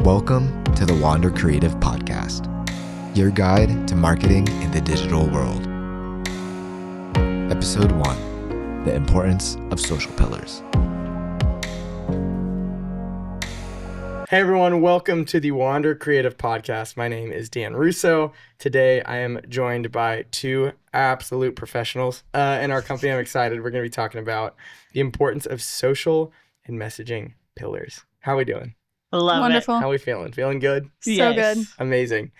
Welcome to the Wander Creative Podcast, your guide to marketing in the digital world. Episode 1, The Importance of Social Pillars. Hey everyone, welcome to the Wander Creative Podcast. My name is Dan Russo. Today I am joined by two absolute professionals in our company. I'm excited. We're going to be talking about the importance of social and messaging pillars. How are we doing? Wonderful. How are we feeling? Feeling good? So good. Amazing.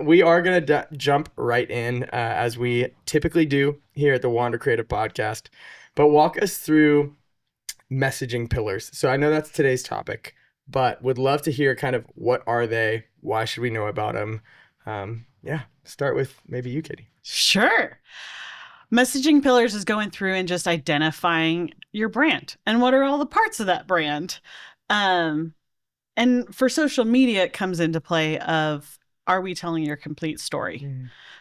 We are going to jump right in as we typically do here at the Wander Creative Podcast, but walk us through messaging pillars. So I know that's today's topic, but would love to hear kind of what are they? Why should we know about them? Start with maybe you, Katie. Sure. Messaging pillars is going through and just identifying your brand and what are all the parts of that brand. And for social media, it comes into play of, are we telling your complete story?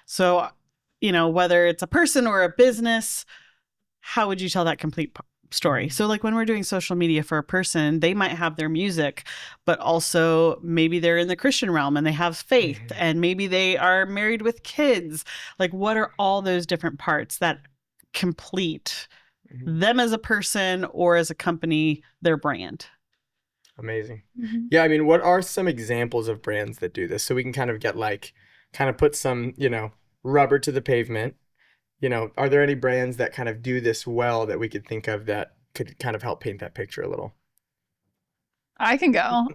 So, whether it's a person or a business, how would you tell that complete story? So like when we're doing social media for a person, they might have their music, but also maybe they're in the Christian realm and they have faith and maybe they are married with kids. Like what are all those different parts that complete them as a person or as a company, their brand? Amazing. Yeah, I mean, what are some examples of brands that do this? So we can kind of put some, rubber to the pavement. Are there any brands that kind of do this well that we could think of that could kind of help paint that picture a little? I can go.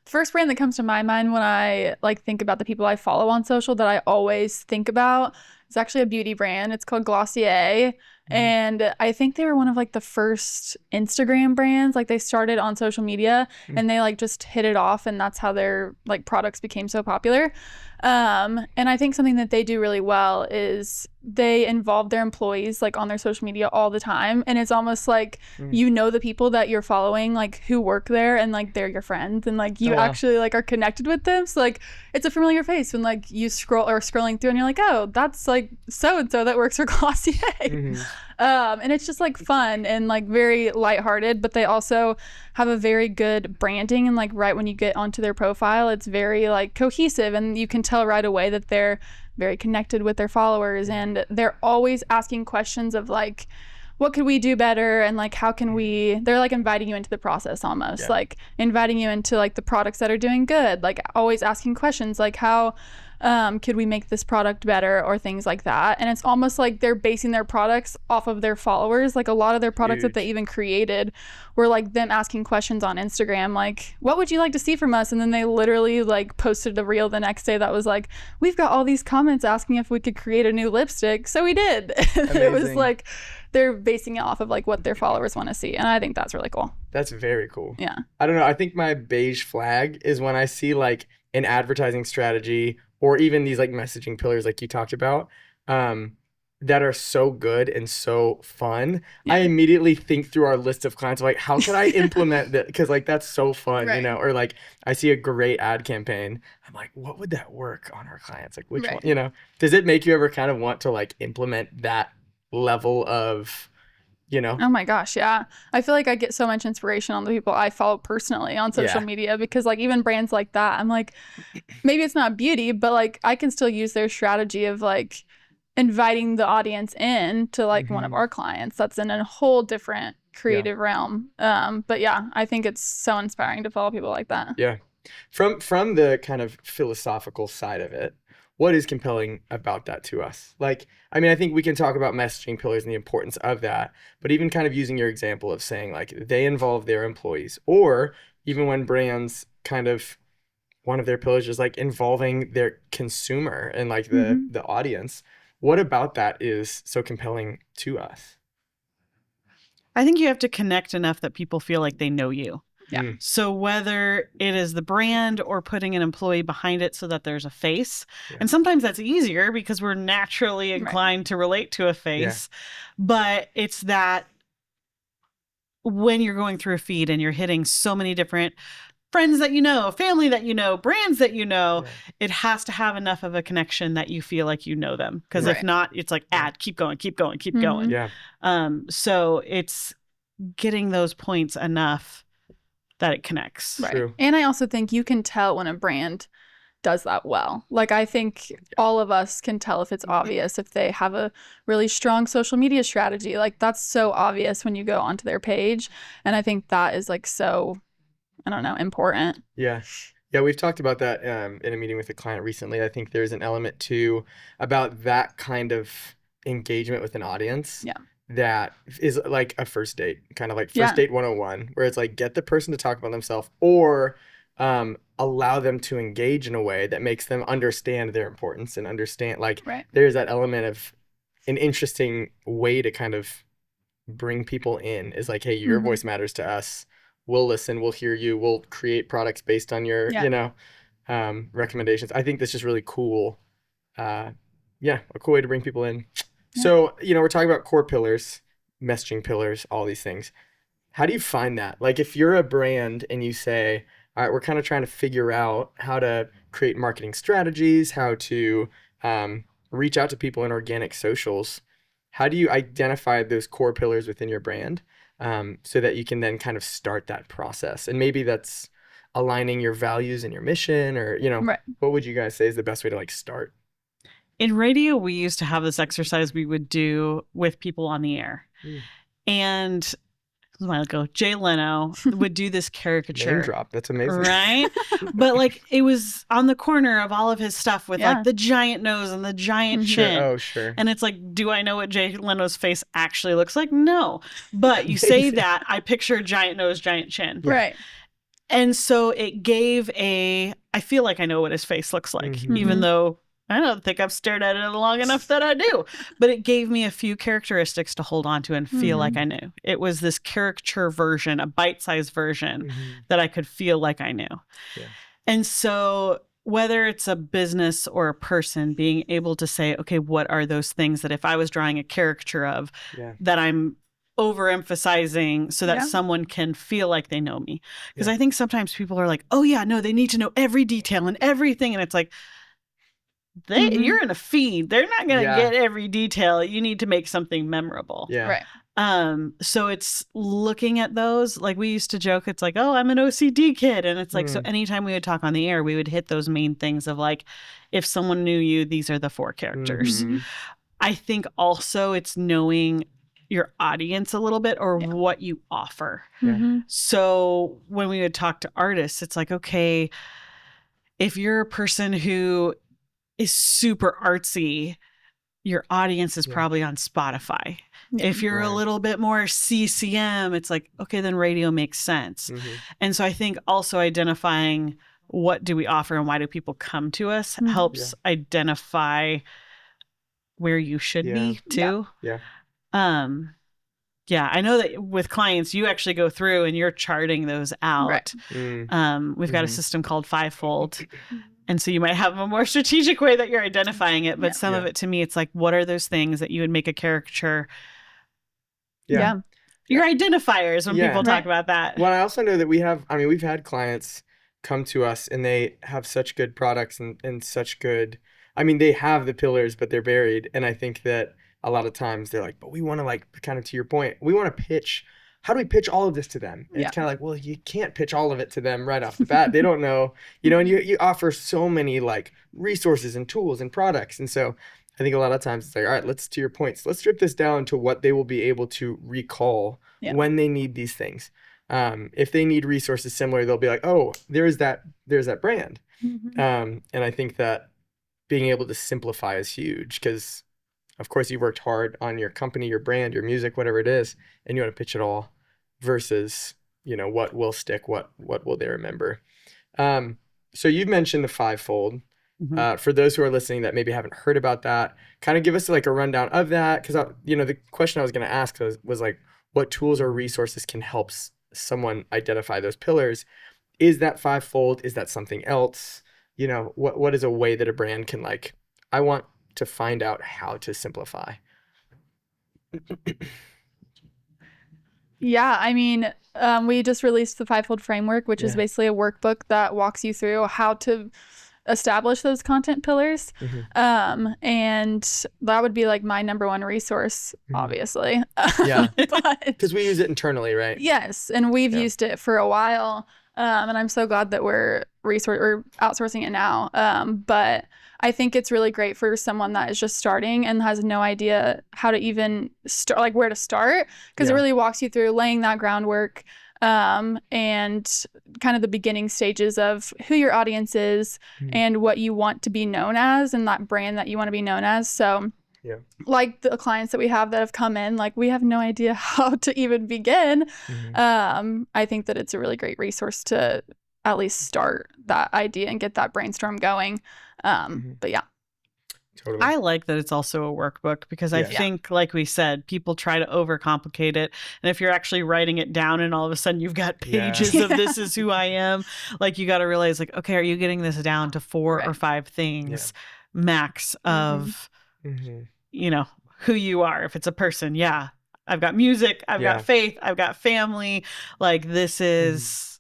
First brand that comes to my mind when I think about the people I follow on social that I always think about is actually a beauty brand. It's called Glossier. And I think they were one of the first Instagram brands. They started on social media and they just hit it off, and that's how their products became so popular. And I think something that they do really well is they involve their employees on their social media all the time, and it's almost the people that you're following who work there, and they're your friends, and you actually are connected with them. So it's a familiar face when you scrolling through and you're like, oh, that's so and so that works for Glossier. And it's just fun and very lighthearted, but they also have a very good branding, and right when you get onto their profile, it's very cohesive, and you can tell right away that they're very connected with their followers, and they're always asking questions of what could we do better, and how can we, they're inviting you into the process almost, inviting you into the products that are doing good, always asking questions how could we make this product better, or things like that. And it's almost they're basing their products off of their followers. A lot of their products that they even created were them asking questions on Instagram, what would you like to see from us? And then they literally posted a reel the next day that was we've got all these comments asking if we could create a new lipstick, so we did. It was they're basing it off of what their followers want to see, and I think that's really cool. That's very cool. Yeah. I don't know, I think my beige flag is when I see an advertising strategy or even these messaging pillars you talked about that are so good and so fun. I immediately think through our list of clients of how can I implement that? Because that's so fun, right. Or I see a great ad campaign. I'm what would that work on our clients? Which right. one, Does it make you ever kind of want to implement that level of, Oh my gosh, yeah. I feel I get so much inspiration on the people I follow personally on social media, because even brands like that, I'm maybe it's not beauty, but I can still use their strategy of inviting the audience in to one of our clients that's in a whole different creative realm. But yeah, I think it's so inspiring to follow people like that. Yeah. From the kind of philosophical side of it, what is compelling about that to us? I think we can talk about messaging pillars and the importance of that, but even kind of using your example of saying they involve their employees, or even when brands kind of, one of their pillars is involving their consumer and the audience. What about that is so compelling to us? I think you have to connect enough that people feel like they know you. Yeah. So whether it is the brand or putting an employee behind it so that there's a face, and sometimes that's easier because we're naturally inclined to relate to a face, but it's that when you're going through a feed and you're hitting so many different friends that family that brands that it has to have enough of a connection that you feel like you know them. Because if not, it's ad, keep going. Yeah. So it's getting those points enough that it connects. Right. True. And I also think you can tell when a brand does that well. Like, I think all of us can tell if it's obvious, if they have a really strong social media strategy. Like, that's so obvious when you go onto their page. And I think that is like so, I don't know, important. Yeah. Yeah, we've talked about that in a meeting with a client recently. I think there's an element too about that kind of engagement with an audience. Yeah. That is like a first date, kind of like Yeah. first date 101, where it's like get the person to talk about themselves or allow them to engage in a way that makes them understand their importance and understand like Right. there's that element of an interesting way to kind of bring people in is like, hey, your Mhm. voice matters to us. We'll listen, we'll hear you, we'll create products based on your, Yeah. recommendations. I think that's just really cool. A cool way to bring people in. Yeah. So, we're talking about core pillars, messaging pillars, all these things. How do you find that? Like if you're a brand and you say, all right, we're kind of trying to figure out how to create marketing strategies, how to reach out to people in organic socials. How do you identify those core pillars within your brand so that you can then kind of start that process? And maybe that's aligning your values and your mission or, Right. what would you guys say is the best way to like start? In radio, we used to have this exercise we would do with people on the air. Mm. And a while ago, Jay Leno would do this caricature. Name drop. That's amazing. Right? But like it was on the corner of all of his stuff with Yeah. like the giant nose and the giant Mhm. chin. Oh, sure. And it's like, do I know what Jay Leno's face actually looks like? No. But you say Amazing. that, I picture giant nose, giant chin. Yeah. Right. And so it gave I feel like I know what his face looks like, Mhm. even though I don't think I've stared at it long enough that I do. But it gave me a few characteristics to hold on to and feel like I knew. It was this caricature version, a bite-sized version Mhm. that I could feel like I knew. Yeah. And so whether it's a business or a person, being able to say, okay, what are those things that if I was drawing a caricature of Yeah. that I'm overemphasizing so that Yeah. someone can feel like they know me? Because Yeah. I think sometimes people are like, oh yeah, no, they need to know every detail and everything. And it's like, Mhm. you're in a feed. They're not going to Yeah. get every detail. You need to make something memorable. Yeah. Right. So it's looking at those, like we used to joke, it's like, oh, I'm an OCD kid. And it's like, so anytime we would talk on the air, we would hit those main things of like, if someone knew you, these are the 4 characters. Mhm. I think also it's knowing your audience a little bit or Yeah. what you offer. Yeah. Mhm. So when we would talk to artists, it's like, okay, if you're a person who is super artsy, your audience is Yeah. probably on Spotify. Yeah. If you're a Right. little bit more CCM, it's like, okay, then radio makes sense. Mhm. And so I think also identifying what do we offer and why do people come to us Mhm. helps identify where you should Yeah. be too. Yeah. Yeah, I know that with clients, you actually go through and you're charting those out. Right. We've got a Mhm. system called Fivefold. And so you might have a more strategic way that you're identifying it. But Yeah. some of Yeah. it to me, it's like, what are those things that you would make a caricature? Yeah. Your identifiers when Yeah. people talk Right. about that. Well, I also know that we've had clients come to us and they have such good products and such good, they have the pillars, but they're buried. And I think that a lot of times they're like, but we want to like, kind of to your point, we want to pitch. How do we pitch all of this to them? And Yeah. it's kind of like, well, you can't pitch all of it to them right off the bat. They don't know, and you offer so many like resources and tools and products. And so I think a lot of times it's like, all right, to your points, let's strip this down to what they will be able to recall Yeah. when they need these things. If they need resources similar, they'll be like, oh, there's that brand. Mhm. And I think that being able to simplify is huge because, of course, you've worked hard on your company, your brand, your music, whatever it is, and you want to pitch it all versus, what will stick, what will they remember. So you've mentioned the Fivefold. Mhm. For those who are listening that maybe haven't heard about that, kind of give us like a rundown of that. Because, the question I was going to ask was like, what tools or resources can help someone identify those pillars? Is that Fivefold? Is that something else? What is a way that a brand can like, I want to find out how to simplify? Yeah, we just released the Fivefold Framework, which is Yeah. basically a workbook that walks you through how to establish those content pillars. And that would be like my number one resource, Mhm. obviously. Yeah. But Because we use it internally, right? yes, and we've Yeah. used it for a while. And I'm so glad that we're outsourcing it now. But I think it's really great for someone that is just starting and has no idea how to even start, like where to start, because it really walks you through laying that groundwork, and kind of the beginning stages of who your audience is and what you want to be known as and that brand that you want to be known as. So like the clients that we have that have come in, like we have no idea how to even begin. I think that it's a really great resource to at least start that idea and get that brainstorm going. But yeah. Totally. I like that it's also a workbook because I think, like we said, people try to overcomplicate it. And if you're actually writing it down and all of a sudden you've got pages of this is who I am, like you got to realize like, okay, are you getting this down to 4 or 5 things max of, you know, who you are? If it's a person, I've got music, I've got faith, I've got family. Like this is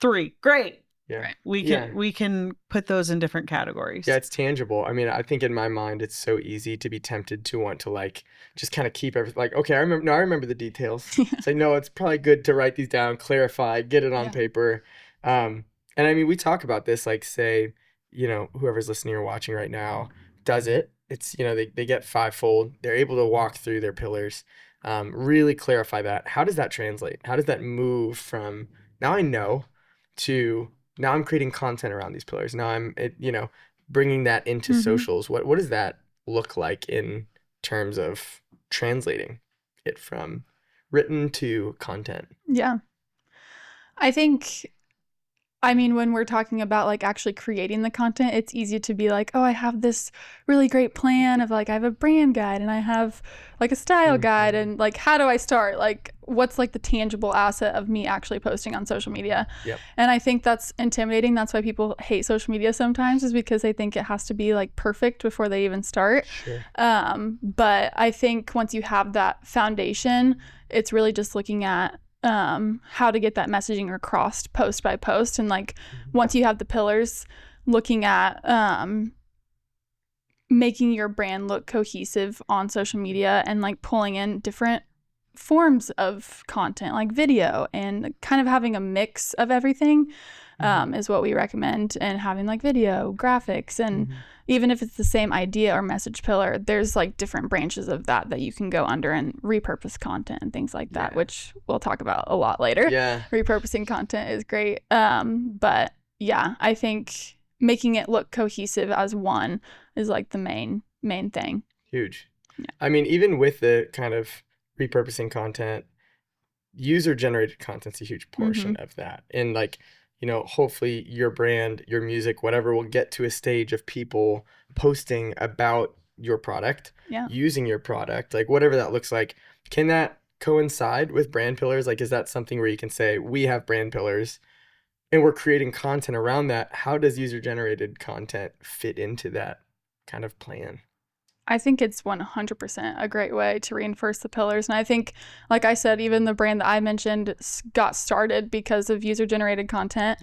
3. Great. Yeah. We can put those in different categories. Yeah, it's tangible. I mean, I think in my mind it's so easy to be tempted to want to like just kind of keep everything like, okay, I remember the details. It's like, no, it's probably good to write these down, clarify, get it on paper. And I mean, we talk about this, like say, you know, whoever's listening or watching right now does it. It's, you know, they get 5-fold. They're able to walk through their pillars, really clarify that. How does that translate? How does that move from now I know to now I'm creating content around these pillars. Now I'm, you know, bringing that into socials. What does that look like in terms of translating it from written to content? Yeah. I think, I mean, when we're talking about like actually creating the content, it's easy to be like, oh, I have this really great plan of like, I have a brand guide and I have like a style guide and like, how do I start? Like, what's like the tangible asset of me actually posting on social media? And I think that's intimidating. That's why people hate social media sometimes, is because they think it has to be like perfect before they even start. But I think once you have that foundation, it's really just looking at how to get that messaging across post by post. And like once you have the pillars, looking at making your brand look cohesive on social media and like pulling in different forms of content like video and kind of having a mix of everything is what we recommend, and having like video, graphics, and even if it's the same idea or message pillar, there's like different branches of that you can go under and repurpose content and things like that, which we'll talk about a lot later. Repurposing content is great. But yeah, I think making it look cohesive as one is like the main thing. Huge. I mean, even with the kind of repurposing content, user generated content's a huge portion of that. And like, you know, hopefully your brand, your music, whatever, will get to a stage of people posting about your product, using your product, like whatever that looks like. Can that coincide with brand pillars? Like, is that something where you can say, we have brand pillars and we're creating content around that? How does user generated content fit into that kind of plan? I think it's 100% a great way to reinforce the pillars. And I think, like I said, even the brand that I mentioned got started because of user-generated content.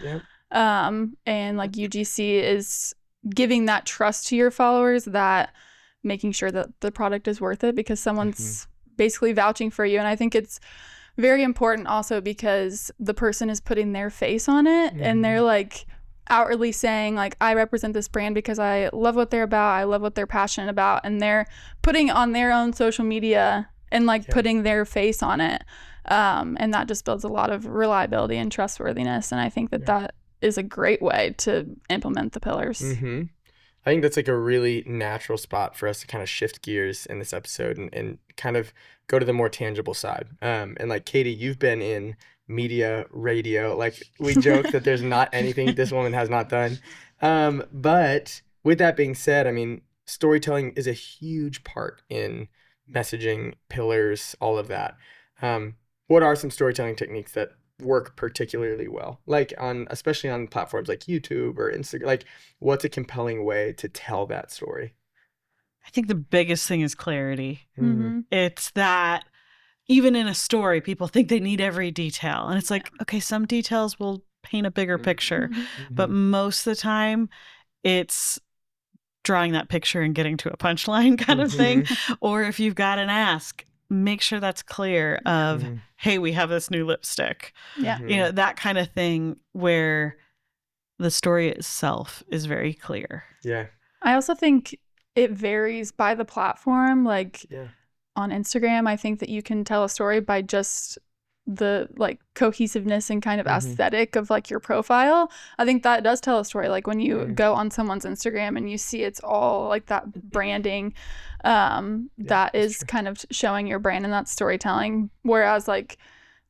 And like UGC is giving that trust to your followers, that making sure that the product is worth it because someone's basically vouching for you. And I think it's very important also because the person is putting their face on it and they're like outwardly saying like, I represent this brand because I love what they're about, I love what they're passionate about, and they're putting on their own social media and like putting their face on it, and that just builds a lot of reliability and trustworthiness. And I think that is a great way to implement the pillars. I think that's like a really natural spot for us to kind of shift gears in this episode and kind of go to the more tangible side. And like Katie, you've been in media, radio, like we joke that there's not anything this woman has not done. But with that being said, I mean, storytelling is a huge part in messaging, pillars, all of that. What are some storytelling techniques that work particularly well, like especially on platforms like YouTube or Instagram? Like, what's a compelling way to tell that story? I think the biggest thing is clarity. It's that even in a story, people think they need every detail. And it's like, okay, some details will paint a bigger picture. But most of the time, it's drawing that picture and getting to a punchline kind of thing. Or if you've got an ask, make sure that's clear of, Mhm. hey, we have this new lipstick. Yeah. Mhm. You know, that kind of thing where the story itself is very clear. Yeah. I also think it varies by the platform. Like Yeah. on Instagram, I think that you can tell a story by just the like cohesiveness and kind of Mhm. aesthetic of like your profile. I think that does tell a story. Like when you Mhm. go on someone's Instagram and you see it's all like that branding, that that's is true. kind of showing your brand and that storytelling. Whereas like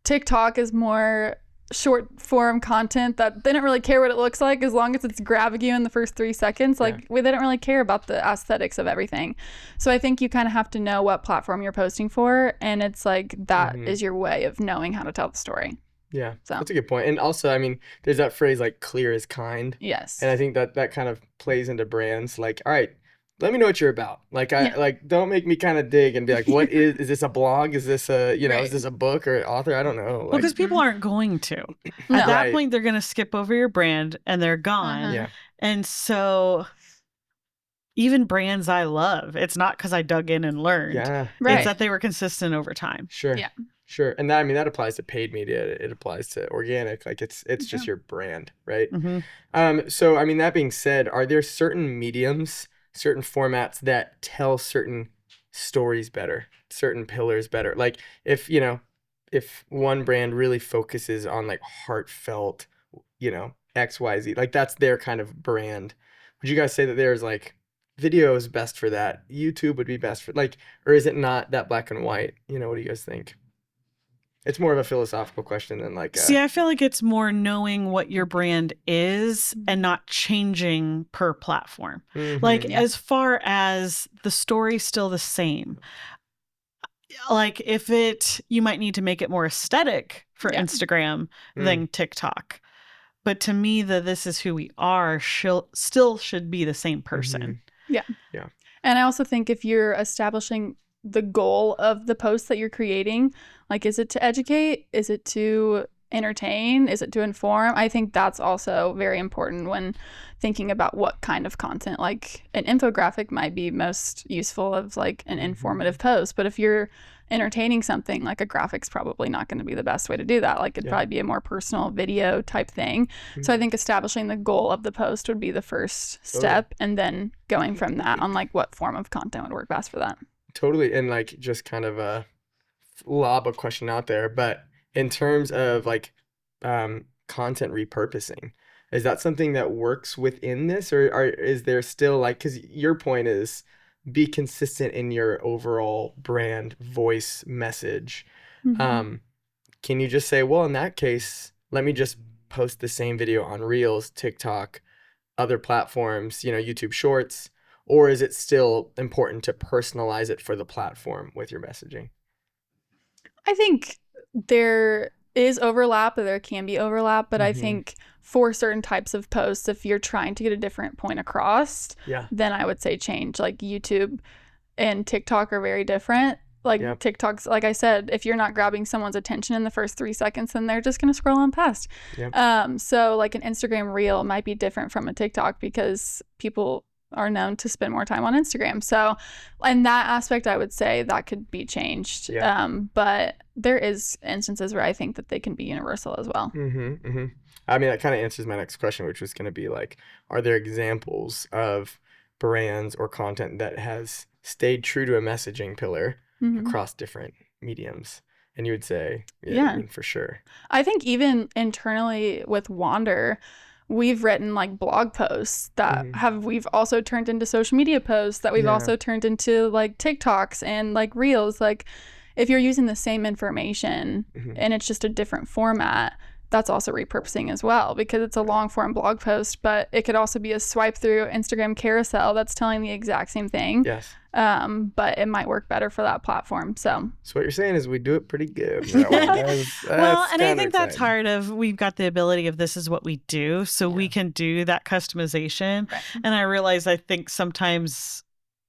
TikTok is more short form content that they don't really care what it looks like as long as it's grabbing you in the first 3 seconds. Like they don't really care about the aesthetics of everything. So I think you kind of have to know what platform you're posting for, and it's like that is Mhm. your way of knowing how to tell the story. Yeah. So. That's a good point. And also, I mean, there's that phrase like clear is kind. Yes. And I think that kind of plays into brands like, all right, let me know what you're about. Like Yeah. like don't make me kind of dig and be like, what is this a blog? Is this a, you know, Right. is this a book or an author? I don't know. Well, Like, because people aren't going to. No. At that Right. point, they're going to skip over your brand and they're gone. Uh-huh. yeah. And so even brands I love, it's not because I dug in and learned. Yeah. Right. It's that they were consistent over time. Sure. Yeah. Sure. And that, I mean, that applies to paid media. It applies to organic. Like it's just your brand, right? Mm-hmm. So I mean, that being said, are there certain mediums, certain formats that tell certain stories better, certain pillars better? Like if, you know, if one brand really focuses on like heartfelt, you know, XYZ, like that's their kind of brand. Would you guys say that there's like video is best for that? YouTube would be best for like, or is it not that black and white? You know, what do you guys think? It's more of a philosophical question than like a, See, I feel like it's more knowing what your brand is and not changing per platform. Like Mhm. as far as the story's still the same. Like if you might need to make it more aesthetic for Yeah. Instagram Mm. than TikTok. But to me, the this is who we are still should be the same person. And I also think if you're establishing the goal of the post that you're creating, like, is it to educate? Is it to entertain? Is it to inform? I think that's also very important when thinking about what kind of content. Like, an infographic might be most useful of like an informative post, but if you're entertaining something, like a graphic's probably not going to be the best way to do that. Like, it'd Yeah. probably be a more personal video type thing. So I think establishing the goal of the post would be the first step, and then going from that on like what form of content would work best for that. Totally. And like just kind of lob a question out there, but in terms of like content repurposing, is that something that works within this, or is there still like, because your point is be consistent in your overall brand voice message. Can you just say, well, in that case, let me just post the same video on Reels, TikTok, other platforms, you know, YouTube Shorts, or is it still important to personalize it for the platform with your messaging? I think there is overlap, or there can be overlap, but I Mhm. think for certain types of posts, if you're trying to get a different point across, Yeah. then I would say change. Like, YouTube and TikTok are very different. Like, Yep. TikTok's, like I said, if you're not grabbing someone's attention in the first 3 seconds, then they're just going to scroll on past. Yep. So like an Instagram reel might be different from a TikTok because people are known to spend more time on Instagram. So in that aspect, I would say that could be changed. Yeah. But there is instances where I think that they can be universal as well. I mean, that kind of answers my next question, which was going to be like, are there examples of brands or content that has stayed true to a messaging pillar across different mediums? And you would say, Yeah. I mean, for sure. I think even internally with Wander, we've written like blog posts that we've also turned into social media posts that we've Yeah. also turned into like TikToks and like Reels. Like, if you're using the same information and it's just a different format, that's also repurposing as well, because it's a long form blog post, but it could also be a swipe through Instagram carousel that's telling the exact same thing. Yes. But it might work better for that platform. So what you're saying is we do it pretty good. That one. Well, and I kinda think that's exciting. part of, we've got the ability of this is what we do. So we can do that customization. Right. And I realize, I think sometimes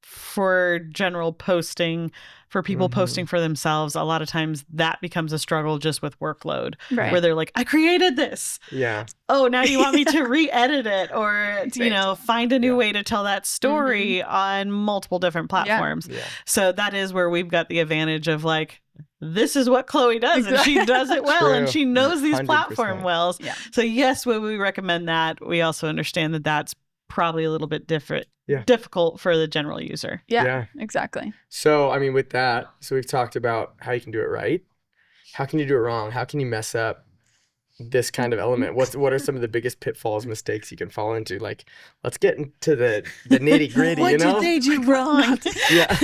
for general posting, for people Mhm. posting for themselves, a lot of times that becomes a struggle just with workload, Right. where they're like, I created this. Yeah. Oh, now you want me to re-edit it or, you Right. know, find a new Yeah. way to tell that story on multiple different platforms. Yeah. So that is where we've got the advantage of like, this is what Chloe does, and she does it well, and True. she knows these 100%. platform wells. Yeah. So yes, when we recommend that, we also understand that that's probably a little bit Yeah. difficult for the general user. Yeah, exactly. So, I mean, with that, so we've talked about how you can do it right. How can you do it wrong? How can you mess up this kind of element? What are some of the biggest pitfalls, mistakes you can fall into? Like, let's get into the nitty gritty, What you know? did they do wrong? Yeah.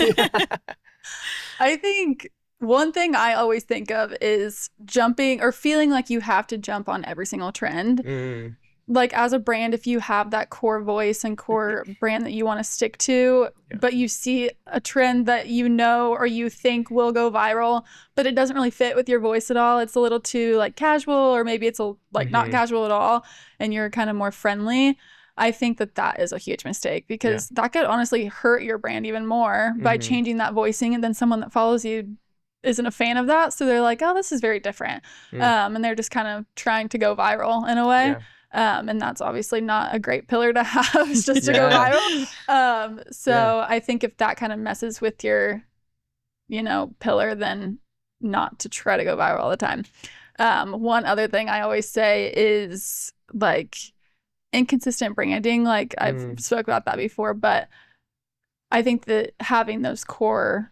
I think one thing I always think of is jumping or feeling like you have to jump on every single trend. Mm, Like as a brand, if you have that core voice and core brand that you want to stick to, Yeah. but you see a trend that you know or you think will go viral, but it doesn't really fit with your voice at all. It's a little too like casual, or maybe it's not Mhm. casual at all, and you're kind of more friendly. I think that is a huge mistake because that could honestly hurt your brand even more by Mhm. changing that voicing, and then someone that follows you isn't a fan of that, so they're like, oh, this is very different. Mm. And they're just kind of trying to go viral in a way. Yeah. And that's obviously not a great pillar to have, is just to go Yeah. viral. So I think if that kind of messes with your, pillar, then not to try to go viral all the time. One other thing I always say is like inconsistent branding. Like I've spoke about that before, but I think that having those core,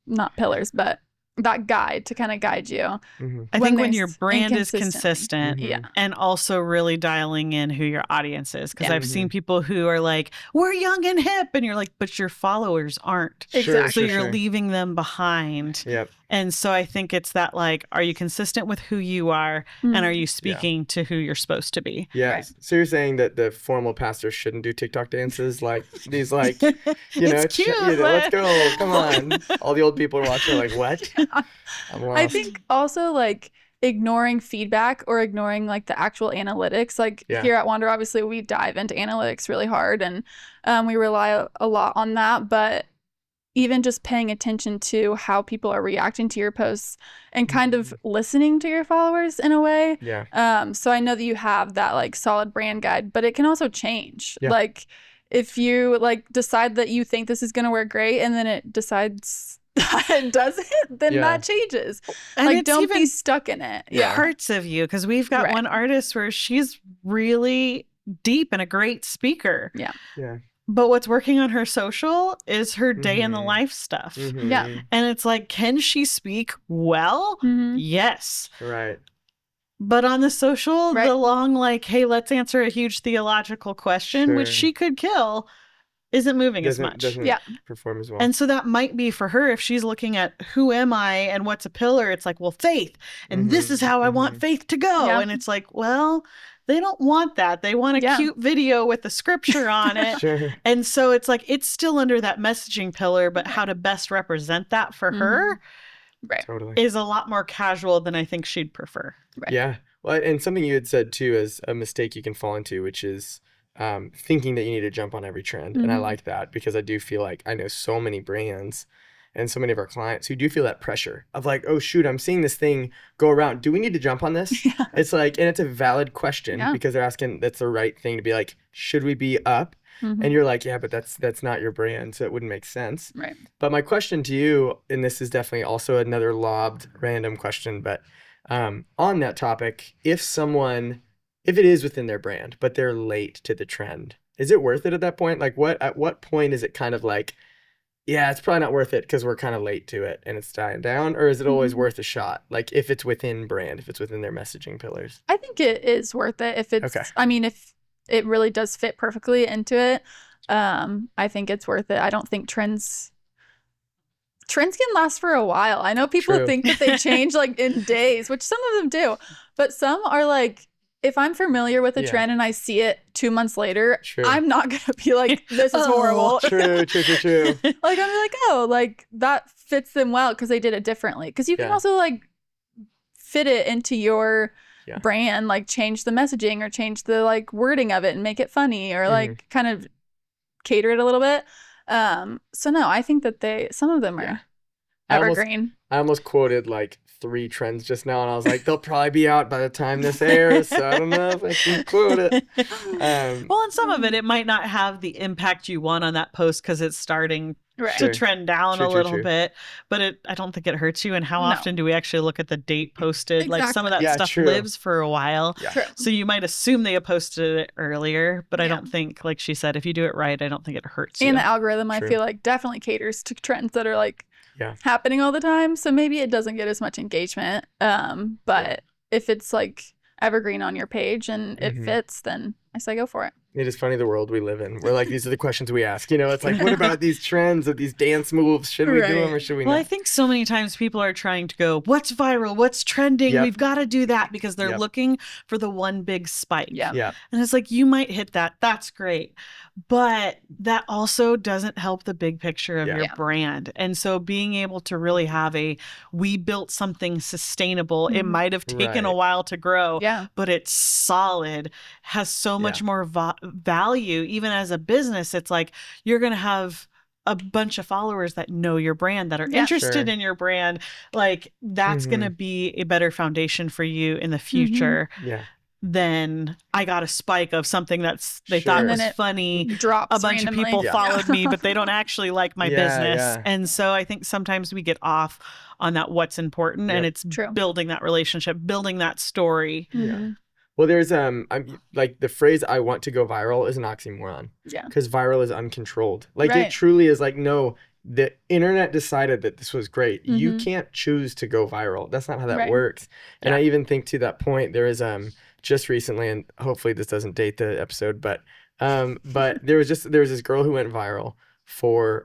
not pillars, but that guide to kind of guide you. Mhm. I When think when your there's brand is inconsistent. consistent Mhm. Yeah. and also really dialing in who your audience is. Because Yeah. I've seen people who are like, we're young and hip. And you're like, but your followers aren't. Exactly. So Sure, you're sure. leaving them behind. Yep. And so I think it's that like, are you consistent with who you are? And are you speaking to who you're supposed to be? Yeah. Right. So you're saying that the formal pastor shouldn't do TikTok dances, like these, like, It's cute. let's but- go, come on. All the old people are watching, like, what? I'm lost. I think also like ignoring feedback or ignoring like the actual analytics. Like Yeah. here at Wander, obviously we dive into analytics really hard, and we rely a lot on that. But even just paying attention to how people are reacting to your posts and kind of listening to your followers in a way. Yeah. So I know that you have that like solid brand guide, but it can also change. Yeah. Like if you like decide that you think this is going to work great and then it decides that it doesn't, then Yeah. that changes. And Like it's don't even be stuck in it. Yeah. parts of you, because we've got Right. one artist where she's really deep and a great speaker. Yeah. But what's working on her social is her day in the Mhm. life stuff. Mhm. Yeah. And it's like, can she speak well? Mhm. Yes. Right. But on the social, Right. the long, like, hey, let's answer a huge theological question, which Sure. she could kill, isn't moving as much. Doesn't Yeah. perform as well. And so that might be for her if she's looking at who am I and what's a pillar. It's like, well, faith. And this Mhm. is how I want Mhm. faith to go. Yeah. And it's like, well, they don't want that. They want a Yeah. cute video with the scripture on it. Sure. And so it's like, it's still under that messaging pillar, but how to best represent that for her Right. Totally. is a lot more casual than I think she'd prefer. Right. Yeah. Well, and something you had said too is a mistake you can fall into, which is thinking that you need to jump on every trend. And I Mhm. like that because I do feel like I know so many brands and so many of our clients who do feel that pressure of like, oh, shoot, I'm seeing this thing go around. Do we need to jump on this? Yeah. It's like, and it's a valid question Yeah. because they're asking, that's the right thing to be like, should we be up? Mhm. And you're like, yeah, but that's not your brand, so it wouldn't make sense. Right. But my question to you, and this is definitely also another lobbed random question, but on that topic, if it is within their brand, but they're late to the trend, is it worth it at that point? Like at what point is it kind of like, yeah, it's probably not worth it because we're kind of late to it and it's dying down? Or is it always Mhm. worth a shot? Like if it's within brand, if it's within their messaging pillars? I think it is worth it if it's, Okay. I mean, if it really does fit perfectly into it, I think it's worth it. I don't think trends can last for a while. I know people True. think that they change like in days, which some of them do, but some are like, if I'm familiar with a Yeah. trend and I see it 2 months later, True. I'm not going to be like, this is Oh. horrible. True. Like, I'm like, oh, like that fits them well because they did it differently. Because you can Yeah. also like fit it into your Yeah. brand, like change the messaging or change the like wording of it and make it funny or Mhm. like kind of cater it a little bit. So no, I think that some of them are Yeah. evergreen. I almost quoted like 3 trends just now, and I was like, they'll probably be out by the time this airs, so I don't know if I can quote it. Well, and some of it might not have the impact you want on that post because it's starting Right. to Sure. trend down a little bit, but I don't think it hurts you. And how No. often do we actually look at the date posted? Like some of that Yeah, stuff true. lives for a while. Yeah. True. So you might assume they posted it earlier, but I Yeah. don't think, like she said, if you do it right, I don't think it hurts you. And the algorithm, I True. feel like, definitely caters to trends that are like Yeah. happening all the time. So maybe it doesn't get as much engagement. But if it's like evergreen on your page and it Mhm. fits, then I say go for it. It is funny the world we live in. We're like, these are the questions we ask. You know, it's like, what about these trends of these dance moves? Should we do Right. them or should we Well, I not? think so many times people are trying to go, what's viral? What's trending? Yep. We've got to do that because they're Yep. looking for the one big spike. Yeah. Yeah. And it's like, you might hit that. That's great. But that also doesn't help the big picture of Yeah. your Yeah. brand. And so being able to really have we built something sustainable, it Mhm. might have taken a Right. while to grow, Yeah. but it's solid, has so much Yeah. more value. Even as a business, it's like you're going to have a bunch of followers that know your brand, that are Yeah. interested Sure. in your brand. Like that's going to be a better foundation for you in the future Yeah. than I got a spike of something they thought Sure. was And then it funny. Drops A bunch randomly. of people Yeah. followed me, but they don't actually like my Yeah, business. yeah. And so I think sometimes we get off on that what's important, and Yep. it's True. building that relationship, building that story. Mhm. Well, there's I'm like the phrase "I want to go viral" is an oxymoron Yeah. because viral is uncontrolled. Like it Right. truly is. Like no, the internet decided that this was great. You Mhm. can't choose to go viral. That's not how that Right. works. And Yeah. I even think to that point, there is just recently, and hopefully this doesn't date the episode, but there was this girl who went viral for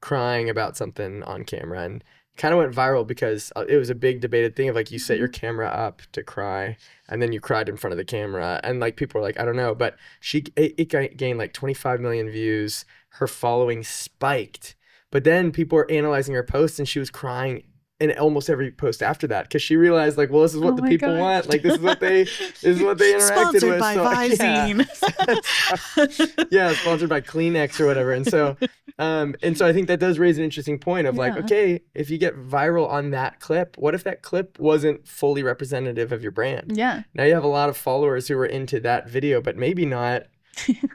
crying about something on camera, and kind of went viral because it was a big debated thing of like you set your camera up to cry and then you cried in front of the camera, and like people were like, I don't know, but it gained like 25 million views. Her following spiked, but then people were analyzing her posts and she was crying in almost every post after that because she realized like, well, this is what Oh the my people gosh. want. Like this is what they interacted Sponsored with. by So, Visine. yeah, sponsored by Kleenex or whatever. And so I think that does raise an interesting point of like, Yeah. okay, if you get viral on that clip, what if that clip wasn't fully representative of your brand? Yeah. Now you have a lot of followers who are into that video, but maybe not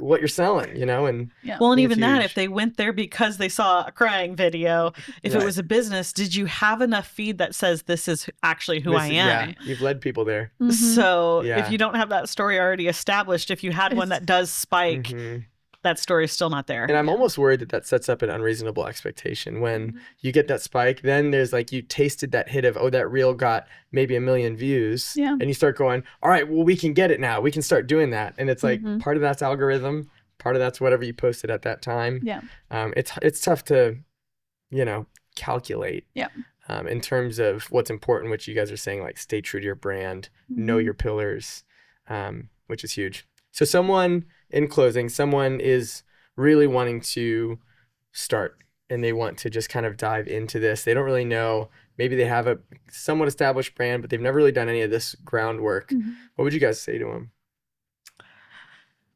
what you're selling, you know? And Yeah. Well, and I think even it's that, huge. if they went there because they saw a crying video, if Right. it was a business, did you have enough feed that says this is actually who I am? Yeah, you've led people there. Mhm. So Yeah. if you don't have that story already established, if you had one It's- that does spike, Mhm. that story is still not there. And I'm almost worried that sets up an unreasonable expectation when Mm-hmm. you get that spike. Then there's like you tasted that hit of, oh, that reel got maybe 1 million views. Yeah. And you start going, all right, well, we can get it now. We can start doing that. And it's like Mhm. part of that's algorithm, part of that's whatever you posted at that time. Yeah. It's tough to, calculate. Yeah. In terms of what's important, which you guys are saying, like stay true to your brand, know Mhm. your pillars, which is huge. So someone is really wanting to start and they want to just kind of dive into this. They don't really know. Maybe they have a somewhat established brand, but they've never really done any of this groundwork. Mhm. What would you guys say to them?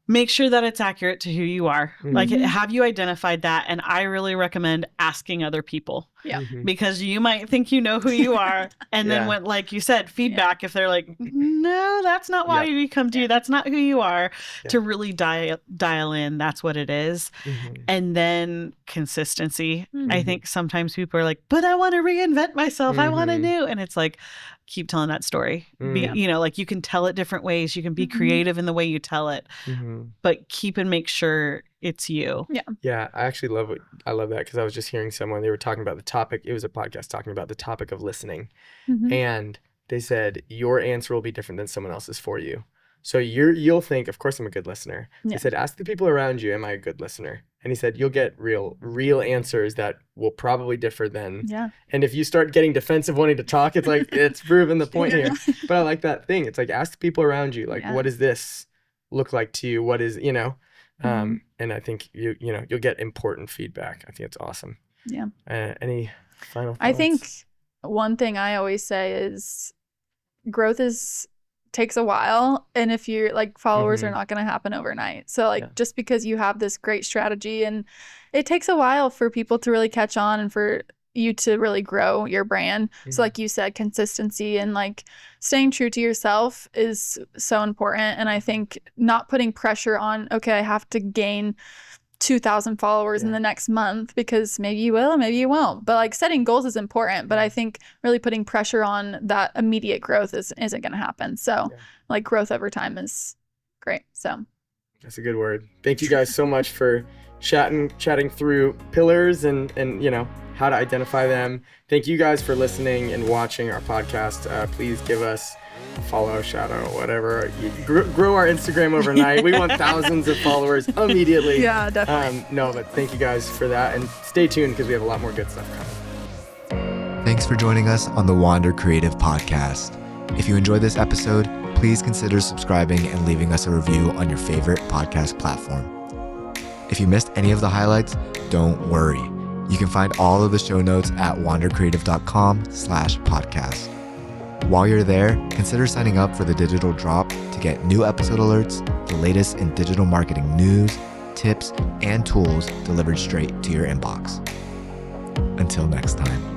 Make sure that it's accurate to who you are. Like, Mhm. have you identified that? And I really recommend asking other people Yeah. Mhm. because you might think you know who you are. And then Yeah. when, like you said, feedback, if they're like, no, that's not why Yeah. we come to you. That's not who you are. Yeah. To really dial in, that's what it is. Mhm. And then consistency. I Mhm. think sometimes people are like, but I want to reinvent myself. I want to Mhm. new. And it's like, keep telling that story. Mm. Like you can tell it different ways. You can be Mhm. creative in the way you tell it, Mhm. but keep and make sure it's you. Yeah, I actually love that because I was just hearing someone, they were talking about the topic. It was a podcast talking about the topic of listening. Mhm. And they said your answer will be different than someone else's for you. So you'll think, of course I'm a good listener. Yeah. They said, ask the people around you, am I a good listener? And he said, you'll get real answers that will probably differ than. Yeah. And if you start getting defensive wanting to talk, it's like it's proven the point Yeah. here. But I like that thing. It's like ask the people around you, like Yeah. what does this look like to you? What is, Mhm. and I think you'll get important feedback. I think it's awesome. Yeah. Any final thoughts? I think one thing I always say is growth takes a while, and if you're like followers are Mhm. not going to happen overnight. So like Yeah. just because you have this great strategy, and it takes a while for people to really catch on and for you to really grow your brand. So Mhm. like you said, consistency and like staying true to yourself is so important. And I think not putting pressure on, okay, I have to gain 2,000 followers in Yeah. the next month, because maybe you will, maybe you won't. But like setting goals is important, but I think really putting pressure on that immediate growth isn't going to happen. So Yeah. like growth over time is great. So That's a good word. Thank you guys so much for chatting through pillars and how to identify them. Thank you guys for listening and watching our podcast. Please give us a follow, shout out, whatever. Grow our Instagram overnight. We want thousands of followers immediately. yeah, definitely. No, but thank you guys for that, and stay tuned because we have a lot more good stuff coming. Thanks for joining us on the Wander Creative Podcast. If you enjoyed this episode, please consider subscribing and leaving us a review on your favorite podcast platform. If you missed any of the highlights, don't worry. You can find all of the show notes at wandercreative.com/podcast. While you're there, consider signing up for the digital drop to get new episode alerts, the latest in digital marketing news, tips, and tools delivered straight to your inbox. Until next time.